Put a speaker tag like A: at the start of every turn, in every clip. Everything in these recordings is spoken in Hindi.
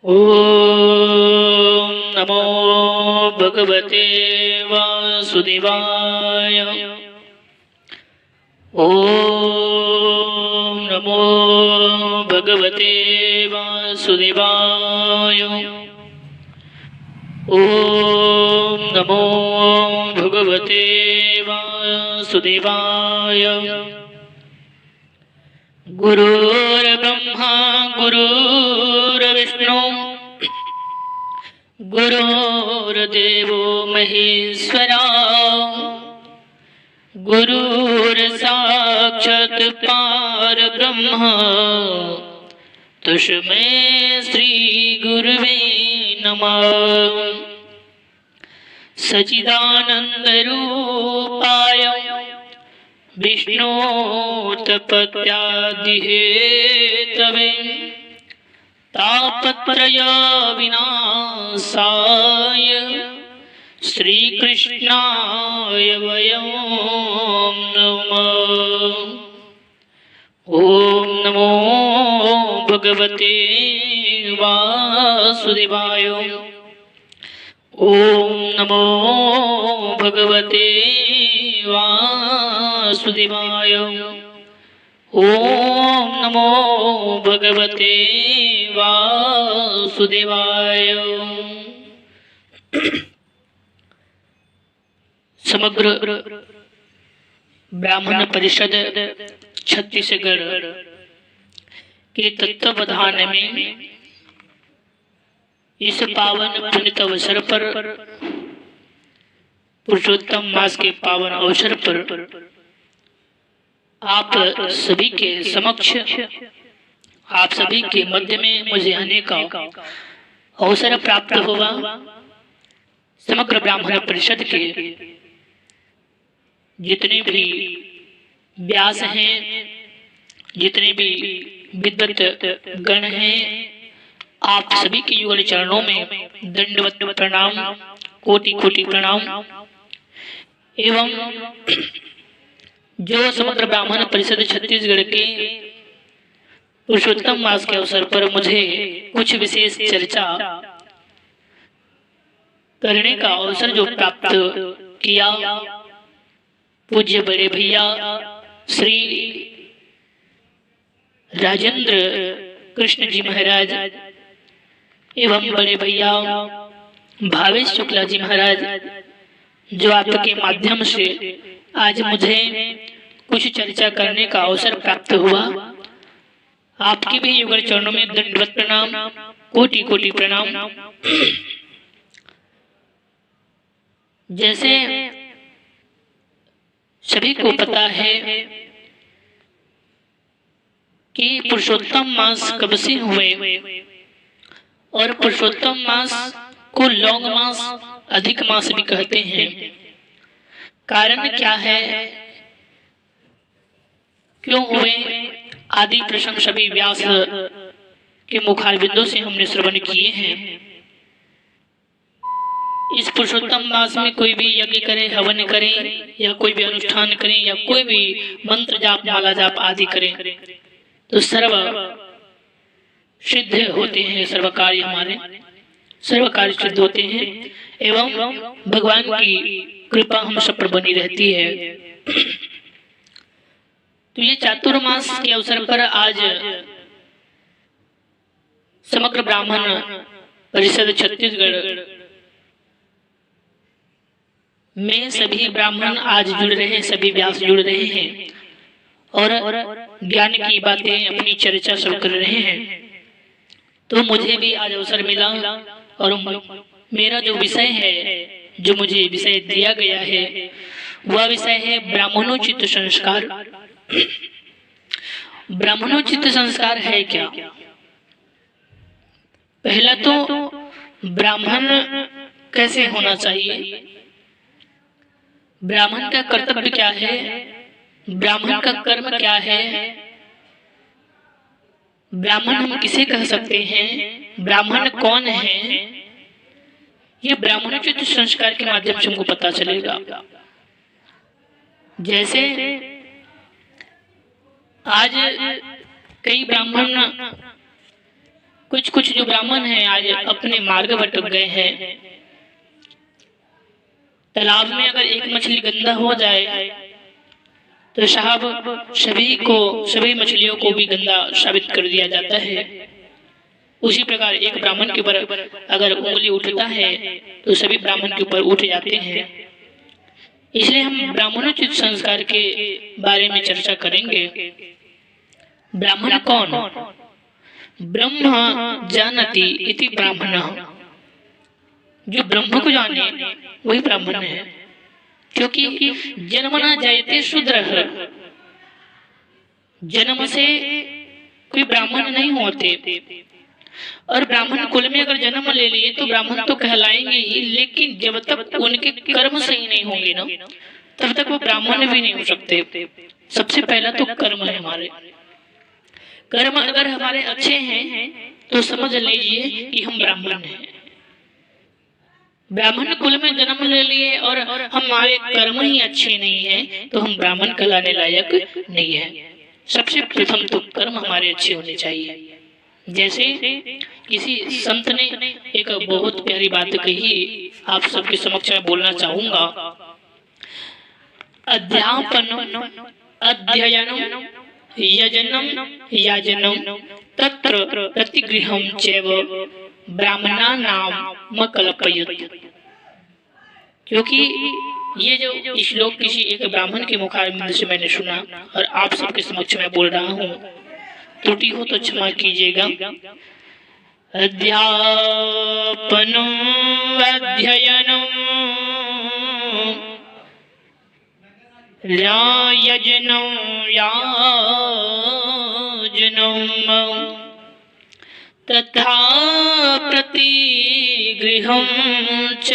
A: ओम नमो भगवते वासुदेवाय। ओम नमो भगवते वासुदेवाय। ओम नमो भगवते वासुदेवाय। गुरुर्ब्रह्मा गुरुर्विष्णु गुरुर्देवो महेश्वरा गुरुर्साक्षात् परब्रह्म तस्मै श्री गुरुवे नमः। सच्चिदानंद रूपाय विष्णोत्पत्त्यादिहेतवे तापत्रय विनाशाय श्रीकृष्णाय वयं नमः। ओम नमो भगवते वासुदेवाय। ओम नमो भगवते वासुदेवाय। ओम नमो भगवते वासुदेवाय। समग्र ब्राह्मण परिषद छत्तीसगढ़ के तत्वावधान में इस पावन पुनीत अवसर पर पुरुषोत्तम मास के पावन अवसर पर आप सभी के समक्ष, आप सभी के मध्य में मुझे आने का अवसर प्राप्त हुआ। समग्र ब्राह्मण परिषद के जितने भी व्यास हैं, जितने भी विद्वत गण हैं, आप सभी के युगल चरणों में दंडवत प्रणाम, कोटि कोटि प्रणाम। एवं जो समग्र ब्राह्मण परिषद छत्तीसगढ़ के पुरुषोत्तम मास के अवसर पर मुझे कुछ विशेष चर्चा करने का अवसर जो प्राप्त किया, पूज्य बड़े भैया श्री राजेंद्र कृष्ण जी महाराज एवं बड़े भैया भावेश शुक्ला जी महाराज, जो आपके माध्यम से आज मुझे कुछ चर्चा करने का अवसर प्राप्त हुआ। आपके भी युगल चरणों में दंडवत प्रणाम, कोटि कोटि प्रणाम। जैसे सभी को पता है कि पुरुषोत्तम मास कब से हुए और पुरुषोत्तम मास को लौंग मास, अधिक मास भी कहते हैं। कारण क्या है, क्यों हुए, आदि प्रसंग सभी व्यास के मुखारबिंदों से हमने श्रवण किए हैं। इस पुरुषोत्तम मास में कोई भी यज्ञ करे, हवन करे, या कोई भी अनुष्ठान करे, या कोई भी मंत्र जाप, माला जाप आदि करे तो सर्व सिद्ध होते हैं। सर्व कार्य हमारे सर्व कार्य सिद्ध होते हैं एवं भगवान की कृपा हम सब पर बनी रहती है। तो ये चातुर्मास के अवसर पर आज समग्र ब्राह्मण परिषद छत्तीसगढ़ में सभी ब्राह्मण आज जुड़ रहे हैं, सभी व्यास जुड़ रहे हैं और ज्ञान की बातें, अपनी चर्चा सब कर रहे हैं। तो मुझे भी आज अवसर मिला और मेरा जो विषय है, जो मुझे विषय दिया गया है, वह विषय है ब्राह्मणोचित संस्कार। ब्राह्मणोचित संस्कार है क्या? पहला तो ब्राह्मण कैसे होना चाहिए, ब्राह्मण का कर्तव्य क्या है, ब्राह्मण का कर्म क्या है, ब्राह्मण हम किसे कह सकते हैं, ब्राह्मण कौन है, ये ब्राह्मणोचित संस्कार के माध्यम से हमको पता चलेगा। जैसे आज कई ब्राह्मण कुछ कुछ जो ब्राह्मण हैं आज अपने मार्ग भटक गए हैं। तालाब में अगर एक मछली गंदा हो जाए तो साहब सभी मछलियों को भी गंदा साबित कर दिया जाता है। उसी प्रकार एक ब्राह्मण के ऊपर अगर उंगली उठता है तो सभी ब्राह्मण के ऊपर उठ जाते हैं। इसलिए हम ब्राह्मणोचित संस्कार के बारे में चर्चा करेंगे। ब्राह्मण कौन? ब्रह्म जानति इति ब्राह्मणः। जो ब्रह्म को जाने वही ब्राह्मण है, क्योंकि जन्मना जायते शूद्रः, जन्म से कोई ब्राह्मण नहीं होते। और ब्राह्मण कुल में अगर जन्म ले लिए तो ब्राह्मण तो कहलाएंगे ही, लेकिन जब तक उनके कर्म सही नहीं होंगे ना, तब तक वो ब्राह्मण भी नहीं हो सकते। सबसे पहला तो कर्म है हमारे। कर्म अगर हमारे अच्छे हैं तो समझ लीजिए कि हम ब्राह्मण हैं। ब्राह्मण कुल में जन्म ले लिए और हमारे कर्म ही अच्छे नहीं हैं तो हम ब्राह्मण कहलाने लायक नहीं है। सबसे प्रथम तो कर्म हमारे अच्छे होने चाहिए। जैसे किसी संत ने एक बहुत प्यारी बात कही, आप सबके समक्ष में बोलना चाहूंगा। अध्यापन अध्ययनम यजनम याजनम तत्र प्रतिगृहम चैव ब्राह्मणानाम कल्पयत्। क्योंकि ये जो श्लोक किसी एक ब्राह्मण के मुखारबिंद से मैंने सुना और आप सबके समक्ष में बोल रहा हूँ, त्रुटि हो तो क्षमा कीजिएगा। अध्यापनम अध्ययनम यजनम याजनम तथा प्रतिगृहं च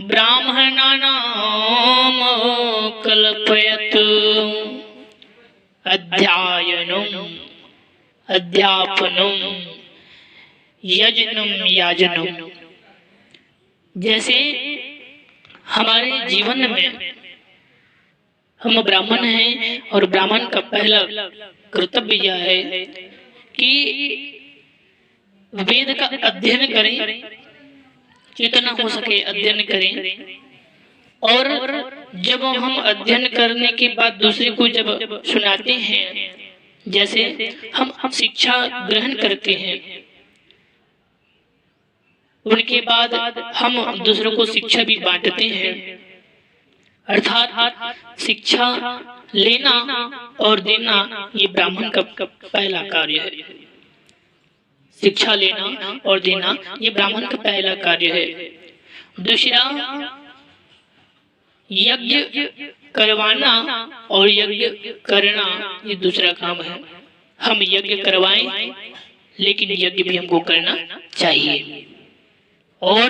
A: ब्राह्मणानाम कल्पयत्। अध्ययनम अध्यापनम यजनम याजनम। जैसे हमारे जीवन में हम ब्राह्मण हैं और ब्राह्मण का पहला कर्तव्य यह है कि वेद का अध्ययन करें, जितना हो सके अध्ययन करें। और जब हम अध्ययन करने के बाद दूसरे को जब सुनाते हैं, जैसे हम शिक्षा ग्रहण करते हैं, उनके बाद हम दूसरों को शिक्षा भी बांटते हैं। अर्थात शिक्षा लेना और देना ये ब्राह्मण का पहला कार्य है। शिक्षा लेना और देना ये ब्राह्मण का पहला कार्य है। दूसरा, यज्ञ करवाना और यज्ञ करना ये दूसरा काम है। हम यज्ञ करवाएं, लेकिन यज्ञ भी हमको करना चाहिए। और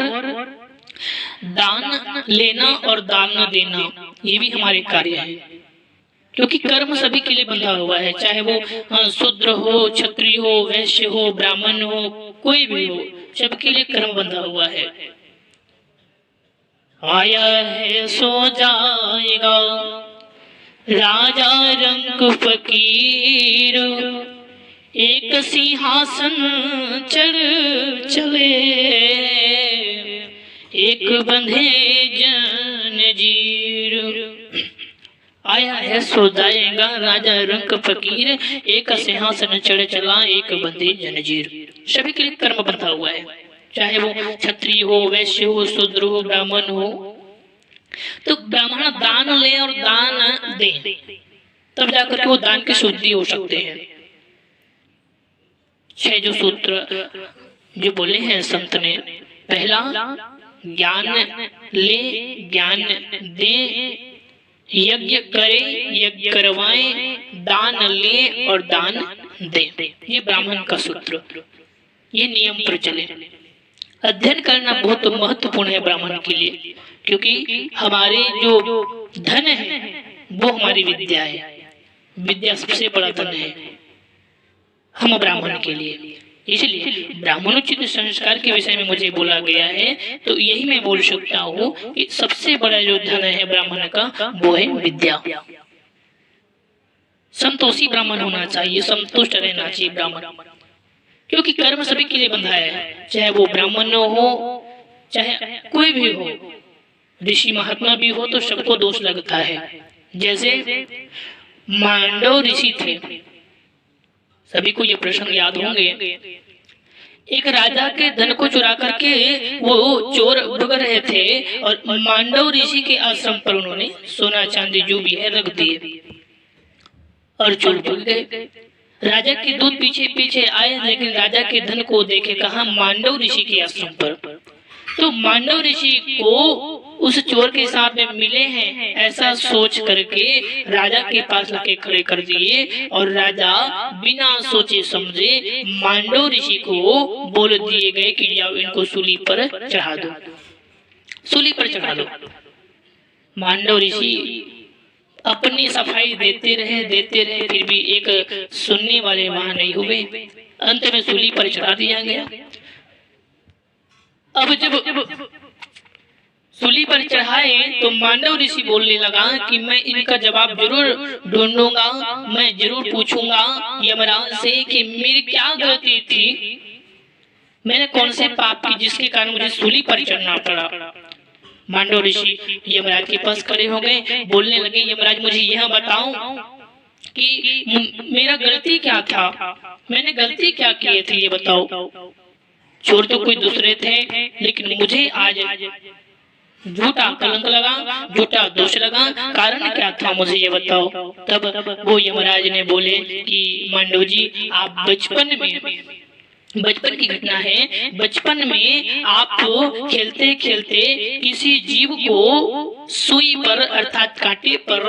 A: दान लेना और दान देना ये भी हमारे कार्य है, क्योंकि कर्म सभी के लिए बंधा हुआ है। चाहे वो शूद्र हो, क्षत्रिय हो, वैश्य हो, ब्राह्मण हो, कोई भी हो, सबके लिए कर्म बंधा हुआ है। आया है सो जाएगा राजा रंग फकीर, एक सिंहासन चढ़ चले, एक बंधे जंजीर। आया है सो जाएगा राजा रंग फकीर, एक सिंहासन चढ़ चला, एक बंधे जंजीर। सभी के लिए कर्म बंधा हुआ है, चाहे वो क्षत्रिय हो, वैश्य हो, शूद्र हो, ब्राह्मण हो। तो ब्राह्मण दान ले और दान दे, तब जाकर के वो दान की शुद्धि हो सकते हैं। 6 जो सूत्र जो बोले हैं संत ने, पहला ज्ञान ले ज्ञान दे, यज्ञ करे यज्ञ करवाए, दान ले और दान दे। ये ब्राह्मण का सूत्र, ये नियम पर चले। अध्ययन करना बहुत महत्वपूर्ण है ब्राह्मण के लिए, क्योंकि हमारे जो धन है वो हमारी विद्या है। विद्या सबसे बड़ा धन है हम ब्राह्मण के लिए। इसलिए ब्राह्मणोचित संस्कार के विषय में मुझे बोला गया है, तो यही मैं बोल सकता हूँ कि सबसे बड़ा जो धन है ब्राह्मण का वो है विद्या। संतोषी ब्राह्मण होना चाहिए, संतुष्ट रहना चाहिए ब्राह्मण। क्योंकि कर्म सभी के लिए बंधाया है, चाहे वो ब्राह्मण हो चाहे कोई भी हो, ऋषि महात्मा भी हो, तो सबको दोष लगता है। जैसे मांडव ऋषि थे, सभी को ये प्रसंग याद होंगे। एक राजा के धन को चुरा करके वो चोर भग रहे थे और मांडव ऋषि के आश्रम पर उन्होंने सोना चांदी जो भी है रख दिए और चोर भग गए। राजा के दूत पीछे पीछे आए, लेकिन राजा के धन को देखे कहा मांडव ऋषि के आश्रम पर। तो मांडव ऋषि को उस चोर के साथ में मिले हैं ऐसा सोच करके राजा के पास लाके खड़े कर दिए और राजा बिना सोचे समझे मांडव ऋषि को बोल दिए गए कि जाओ इनको सूली पर चढ़ा दो, सूली पर चढ़ा दो। मांडव ऋषि अपनी सफाई देते रहे, फिर भी एक सुनने वाले वहां नहीं हुए। अंत में सूली पर चढ़ा दिया गया। अब जब सूली पर चढ़ाए तो मांडव ऋषि बोलने लगा कि मैं इनका जवाब जरूर ढूंढूंगा, मैं जरूर पूछूंगा यमराज से कि मेरी क्या गलती थी, मैंने कौन से पाप की जिसके कारण मुझे सूली पर चढ़ना पड़ा। मांडव ऋषि यमराज के पास खड़े हो गए, बोलने लगे यमराज मुझे यह बताओ कि मेरा गलती क्या था, मैंने गलती क्या की थी ये बताओ। चोर तो कोई दूसरे थे, लेकिन मुझे आज झूठा कलंक लगा, झूठा दोष लगा, कारण क्या था मुझे ये बताओ। तब वो यमराज ने बोले कि मांडव जी आप बचपन की घटना है, बचपन में आप खेलते खेलते किसी जीव को सुई पर अर्थात कांटे पर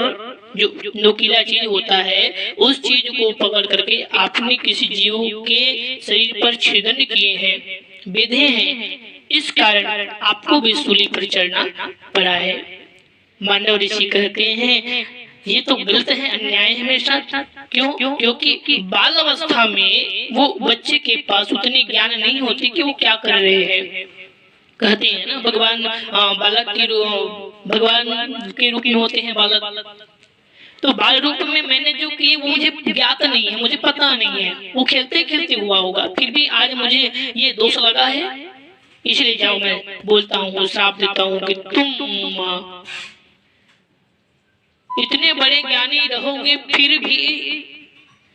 A: जो नोकीला चीज होता है उस चीज को पकड़ करके आपने किसी जीव के शरीर पर छेदन किए हैं, बेधे हैं, इस कारण आपको भी सूली पर चढ़ना पड़ा है। मांडव ऋषि कहते हैं ये तो गलत है, अन्याय है मेरे साथ। क्यों? क्योंकि बाल अवस्था में वो बच्चे के पास उतनी ज्ञान नहीं होती कि वो क्या कर रहे हैं। कहते हैं ना भगवान भगवान के रूप में होते हैं बालक, तो बाल रूप में मैंने जो किए वो मुझे ज्ञात नहीं है, मुझे पता नहीं है, वो खेलते खेलते हुआ होगा, फिर भी आज मुझे ये दोष लगा है, इसलिए जाओ मैं बोलता हूँ, श्राप देता हूँ कि तुम इतने बड़े ज्ञानी रहोगे फिर भी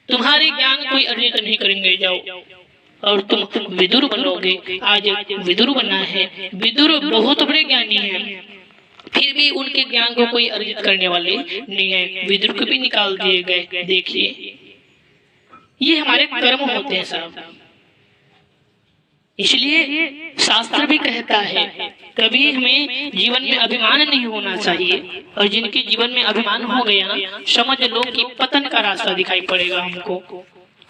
A: तुम्हारे ज्ञान कोई अर्जित नहीं करेंगे, जाओ और तुम विदुर बनोगे। आज विदुर बना है, विदुर बहुत बड़े ज्ञानी हैं, फिर भी उनके ज्ञान को कोई अर्जित करने वाले नहीं है, विदुर को भी निकाल दिए गए। देखिए ये हमारे कर्म होते हैं साहब। इसलिए शास्त्र भी कहता है कभी हमें जीवन में अभिमान नहीं होना चाहिए, और जिनके जीवन में अभिमान हो गया ना समझ लो कि पतन का रास्ता दिखाई पड़ेगा हमको,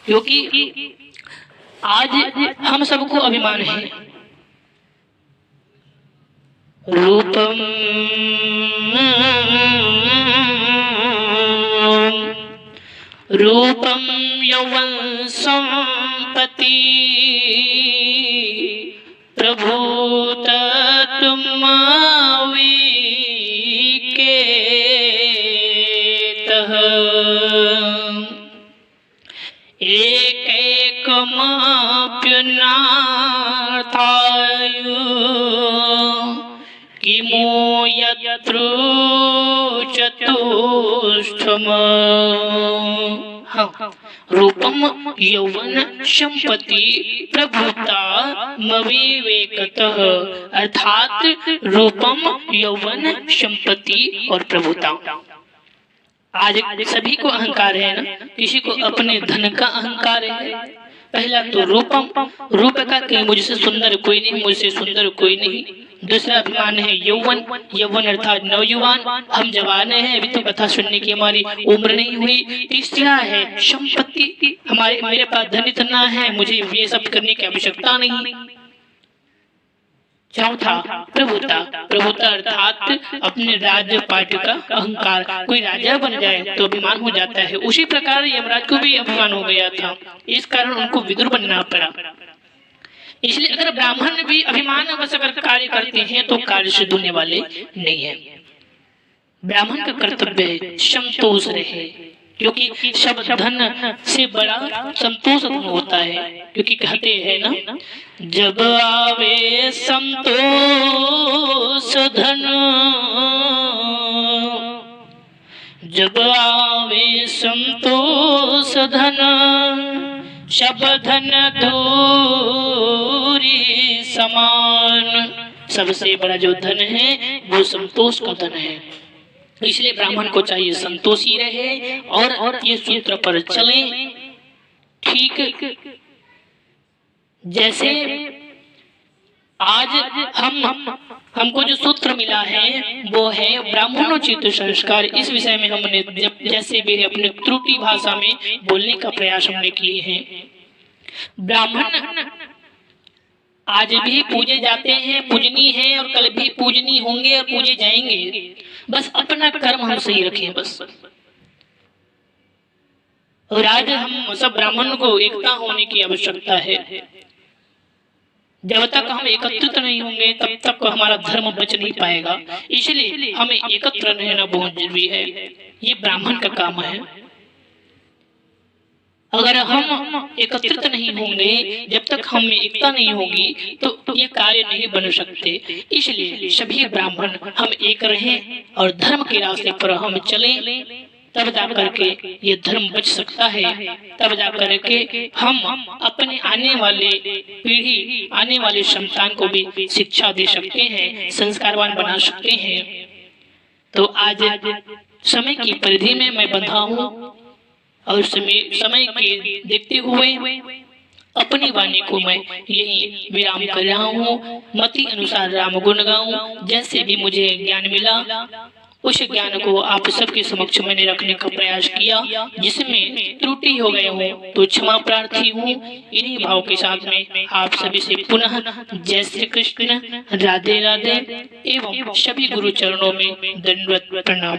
A: क्योंकि आज हम सबको अभिमान है। रूपम रूपम यौवन संपत्ति प्रभुत तुम एक एक माप्युनाथायु किमो यत्र चतुष्टम। रूपम यौवन संपत्ति प्रभुता मविवेकतः, अर्थात रूपम यौवन संपत्ति और प्रभुता। आज सभी को अहंकार है ना, किसी को अपने धन का अहंकार है। पहला तो रूपम, रूप का कि मुझसे सुंदर कोई नहीं, मुझसे सुंदर कोई नहीं। दूसरा अभिमान है यौवन, यौवन अर्थात नौजुवान, हम जवान हैं, अभी तो कथा सुनने की हमारी उम्र नहीं हुई। तीसरा है संपत्ति, मेरे पास धन इतना है, मुझे ये सब करने की आवश्यकता नहीं। चौथा प्रभुता, प्रभुता अर्थात अपने राज्य पाट का अहंकार, कोई राजा बन जाए तो अभिमान हो जाता है। उसी प्रकार यमराज को भी अभिमान हो गया था, इस कारण उनको विदुर बनना पड़ा। इसलिए अगर ब्राह्मण भी अभिमान बस अगर कार्य करते हैं तो कार्य सिद्ध होने वाले नहीं है। ब्राह्मण का कर्तव्य है संतोष रहे, क्योंकि सब धन से बड़ा संतोष धन होता है। क्योंकि कहते हैं ना, जब आवे संतोष धन, जब आवे संतोष धन, सब धन दूरी समान। सबसे बड़ा जो धन है वो संतोष का धन है। इसलिए ब्राह्मण को चाहिए संतोषी रहे और ये सूत्र पर चले। ठीक जैसे आज हमको जो सूत्र मिला है वो है ब्राह्मणोचित संस्कार। इस विषय में हमने जैसे भी अपने त्रुटि भाषा में बोलने का प्रयास हमने किए हैं। ब्राह्मण आज भी पूजे जाते हैं, पूजनी है और कल भी पूजनी होंगे और पूजे जाएंगे। बस अपना कर्म हम सही रखें बस। और आज हम सब ब्राह्मण को एकता होने की आवश्यकता है। जब तक हम एकत्रित नहीं होंगे तब तक हमारा धर्म बच नहीं पाएगा। इसलिए हमें एकत्र रहना बहुत जरूरी है। ये ब्राह्मण का काम है। अगर हम एकत्रित नहीं होंगे, जब तक हम में एकता नहीं होगी तो ये कार्य नहीं बन सकते। इसलिए सभी ब्राह्मण हम एक रहें और धर्म के रास्ते पर हम चलें, तब जाकर के ये धर्म बच सकता है। तब जाकर के हम अपने आने वाले पीढ़ी, आने वाले संतान को भी शिक्षा दे सकते हैं, संस्कारवान बना सकते हैं। तो आज समय की परिधि में मैं बंधा हूँ और समय के देखते हुए अपनी वाणी को मैं यही विराम कर रहा हूँ। मति अनुसार राम गुण गाऊं। जैसे भी मुझे ज्ञान मिला उस ज्ञान को आप सबके समक्ष मैंने रखने का प्रयास किया। जिसमें त्रुटि हो गए हो तो क्षमा प्रार्थी हूँ। इन्हीं भाव के साथ में आप सभी से पुनः जय श्री कृष्ण, राधे राधे एवं सभी गुरु चरणों में दंडवत प्रणाम।